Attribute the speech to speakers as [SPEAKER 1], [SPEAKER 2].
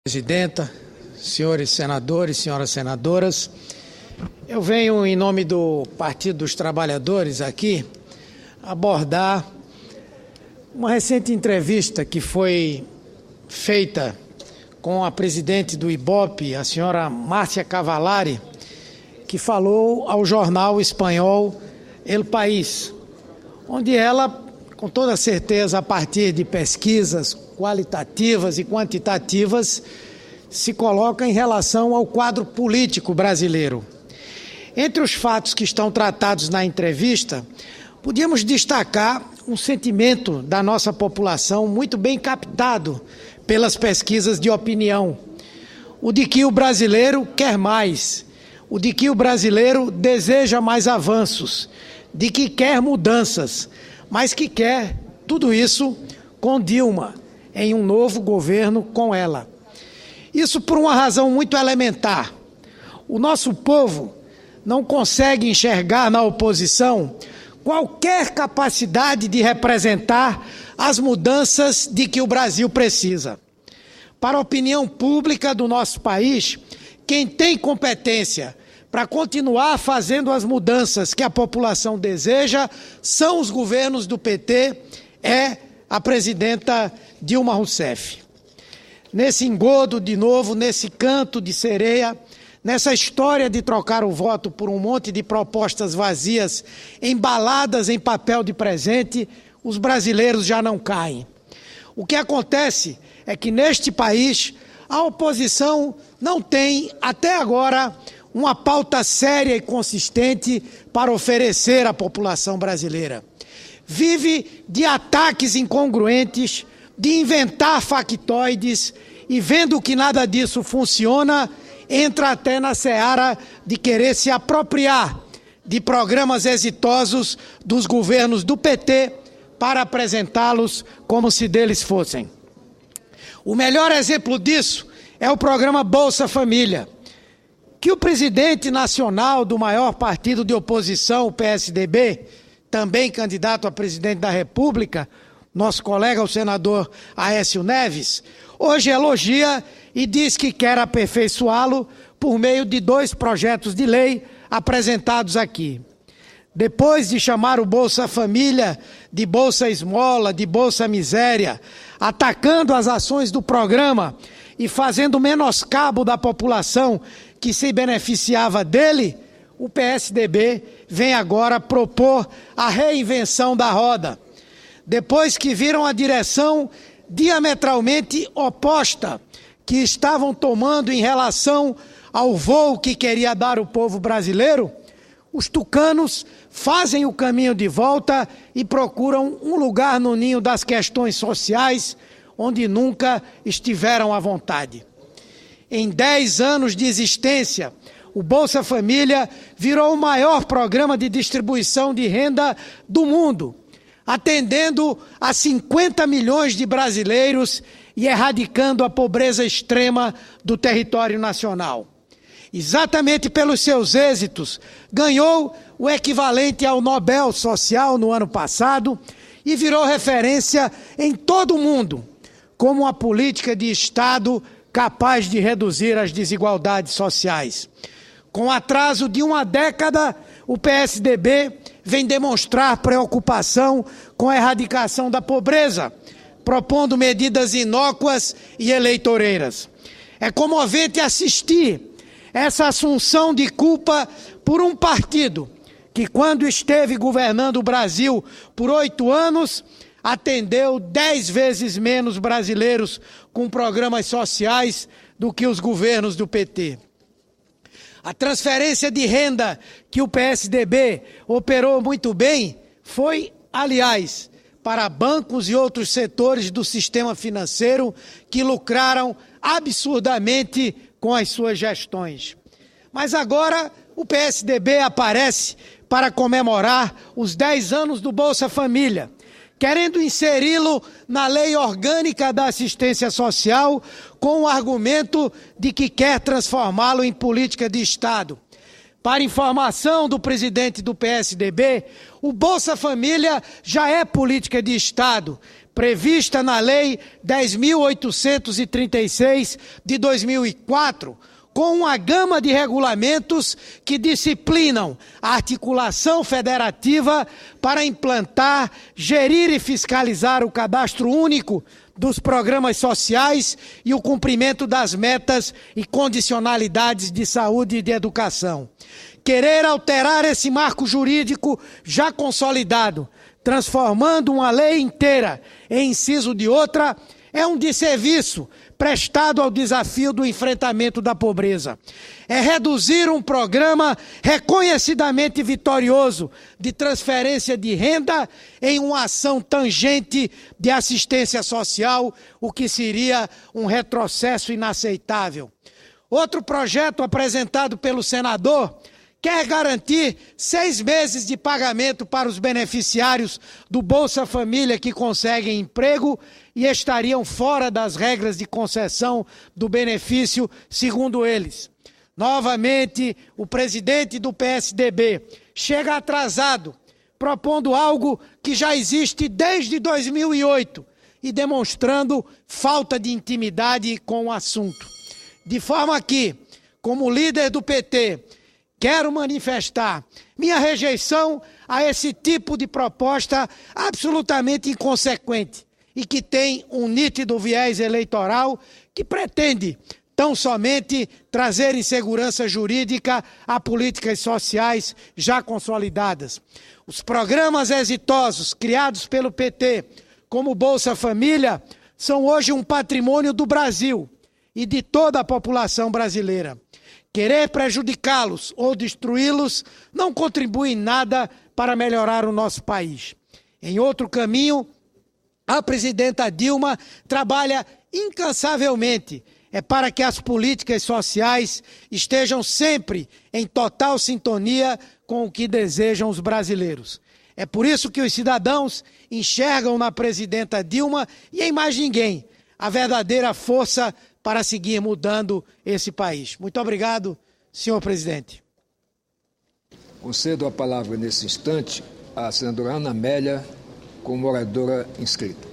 [SPEAKER 1] Presidenta, senhores senadores, senhoras senadoras, eu venho em nome do Partido dos Trabalhadores aqui abordar uma recente entrevista que foi feita com a presidente do IBOP, a senhora Márcia Cavallari, que falou ao jornal espanhol El País, onde ela, com toda certeza, a partir de pesquisas qualitativas e quantitativas, se coloca em relação ao quadro político brasileiro. Entre os fatos que estão tratados na entrevista, podíamos destacar um sentimento da nossa população muito bem captado pelas pesquisas de opinião, o de que o brasileiro quer mais, o de que o brasileiro deseja mais avanços, de que quer mudanças, mas que quer tudo isso com Dilma, em um novo governo com ela. Isso por uma razão muito elementar. O nosso povo não consegue enxergar na oposição qualquer capacidade de representar as mudanças de que o Brasil precisa. Para a opinião pública do nosso país, quem tem competência para continuar fazendo as mudanças que a população deseja são os governos do PT, é a presidenta Dilma Rousseff. Nesse engodo, de novo, nesse canto de sereia, nessa história de trocar o voto por um monte de propostas vazias, embaladas em papel de presente, os brasileiros já não caem. O que acontece é que neste país a oposição não tem, até agora, uma pauta séria e consistente para oferecer à população brasileira. Vive de ataques incongruentes, de inventar factoides e, vendo que nada disso funciona, entra até na seara de querer se apropriar de programas exitosos dos governos do PT para apresentá-los como se deles fossem. O melhor exemplo disso é o programa Bolsa Família, que o presidente nacional do maior partido de oposição, o PSDB, também candidato a presidente da República, nosso colega, o senador Aécio Neves, hoje elogia e diz que quer aperfeiçoá-lo por meio de 2 projetos de lei apresentados aqui. Depois de chamar o Bolsa Família de Bolsa Esmola, de Bolsa Miséria, atacando as ações do programa e fazendo menoscabo da população que se beneficiava dele, o PSDB vem agora propor a reinvenção da roda. Depois que viram a direção diametralmente oposta que estavam tomando em relação ao voo que queria dar o povo brasileiro, os tucanos fazem o caminho de volta e procuram um lugar no ninho das questões sociais onde nunca estiveram à vontade. Em 10 anos de existência, o Bolsa Família virou o maior programa de distribuição de renda do mundo, atendendo a 50 milhões de brasileiros e erradicando a pobreza extrema do território nacional. Exatamente pelos seus êxitos, ganhou o equivalente ao Nobel Social no ano passado e virou referência em todo o mundo como uma política de Estado capaz de reduzir as desigualdades sociais. Com atraso de uma década, o PSDB vem demonstrar preocupação com a erradicação da pobreza, propondo medidas inócuas e eleitoreiras. É comovente assistir essa assunção de culpa por um partido que, quando esteve governando o Brasil por 8 anos, atendeu 10 vezes menos brasileiros com programas sociais do que os governos do PT. A transferência de renda que o PSDB operou muito bem foi, aliás, para bancos e outros setores do sistema financeiro que lucraram absurdamente com as suas gestões. Mas agora o PSDB aparece para comemorar os 10 anos do Bolsa Família, querendo inseri-lo na lei orgânica da assistência social com o argumento de que quer transformá-lo em política de Estado. Para informação do presidente do PSDB, o Bolsa Família já é política de Estado, prevista na Lei 10.836 de 2004, com uma gama de regulamentos que disciplinam a articulação federativa para implantar, gerir e fiscalizar o cadastro único dos programas sociais e o cumprimento das metas e condicionalidades de saúde e de educação. Querer alterar esse marco jurídico já consolidado, transformando uma lei inteira em inciso de outra, é um desserviço prestado ao desafio do enfrentamento da pobreza. É reduzir um programa reconhecidamente vitorioso de transferência de renda em uma ação tangente de assistência social, o que seria um retrocesso inaceitável. Outro projeto apresentado pelo senador quer garantir 6 meses de pagamento para os beneficiários do Bolsa Família que conseguem emprego e estariam fora das regras de concessão do benefício, segundo eles. Novamente, o presidente do PSDB chega atrasado, propondo algo que já existe desde 2008 e demonstrando falta de intimidade com o assunto. De forma que, como líder do PT, quero manifestar minha rejeição a esse tipo de proposta absolutamente inconsequente e que tem um nítido viés eleitoral que pretende tão somente trazer insegurança jurídica a políticas sociais já consolidadas. Os programas exitosos criados pelo PT, como Bolsa Família, são hoje um patrimônio do Brasil e de toda a população brasileira. Querer prejudicá-los ou destruí-los não contribui em nada para melhorar o nosso país. Em outro caminho, a presidenta Dilma trabalha incansavelmente para que as políticas sociais estejam sempre em total sintonia com o que desejam os brasileiros. É por isso que os cidadãos enxergam na presidenta Dilma e em mais ninguém a verdadeira força para seguir mudando esse país. Muito obrigado, senhor presidente.
[SPEAKER 2] Concedo a palavra nesse instante à senadora Ana Amélia, como oradora inscrita.